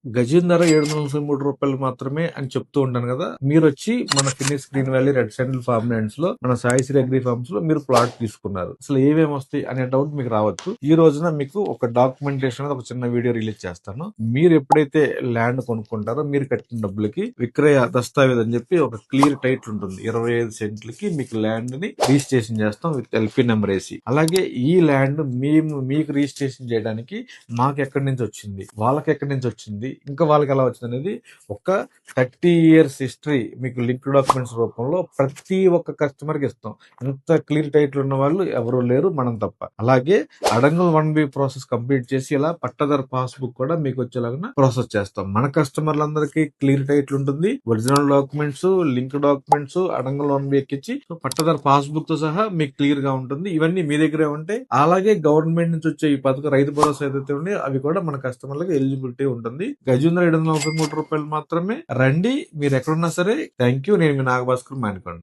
గజం ధర రూ. 793 మాత్రమే అని చెప్తూ ఉంటాను కదా. మీరొచ్చి మన finish green valley red sandal farm lands లో మన సాయిశ్రీ అగ్రి ఫార్మ్స్ లో మీరు ప్లాట్ తీసుకున్నారు. అసలు ఏమేమి వస్తాయి అనే డౌట్ మీకు రావచ్చు. ఈ రోజున మీకు ఒక డాక్యుమెంటేషన్ ఒక చిన్న వీడియో రిలీజ్ చేస్తాను. మీరు ఎప్పుడైతే ల్యాండ్ కొనుక్కుంటారో మీరు కట్టిన డబ్బులకి విక్రయ దస్తావేజ్ అని చెప్పి ఒక క్లియర్ టైటిల్ ఉంటుంది. 25 సెంట్లకి మీకు ల్యాండ్ ని రిజిస్ట్రేషన్ చేస్తాం విత్ ఎల్పీ నెంబర్ వేసి. అలాగే ఈ ల్యాండ్ మేము మీకు రిజిస్ట్రేషన్ చేయడానికి మాకు ఎక్కడి నుంచి వచ్చింది, వాళ్ళకి ఎక్కడి నుంచి వచ్చింది, ఇంకా వాళ్ళకి ఎలా వచ్చింది అనేది ఒక 30 years హిస్టరీ మీకు లింక్ డాక్యుమెంట్స్ రూపంలో ప్రతి ఒక్క కస్టమర్ కి ఇస్తాం. ఇంత క్లియర్ టైటిల్ ఉన్న వాళ్ళు ఎవరు లేరు, మనం తప్ప. అలాగే అడంగల్ 1B ప్రాసెస్ కంప్లీట్ చేసి ఇలా పట్టదారు పాస్బుక్ కూడా మీకు వచ్చేలాగా ప్రాసెస్ చేస్తాం. మన కస్టమర్లందరికీ క్లియర్ టైటిల్ ఉంటుంది, original documents, link documents, adangal 1B ఎక్కించి పట్టదారు పాస్బుక్ తో సహా మీకు క్లియర్ గా ఉంటుంది. ఇవన్నీ మీ దగ్గరే ఉంటాయి. అలాగే గవర్నమెంట్ నుంచి వచ్చే ఈ పథకం రైతు భరోసా ఏదైతే ఉన్నాయో అవి కూడా మన కస్టమర్లకు ఎలిజిబిలిటీ ఉంటుంది. గజం ధర రూ. 793 మాత్రమే. రండి, మీరు ఎక్కడున్నా సరే. Thank you. నేను మీ నాగభాస్కర్ మానికొండ.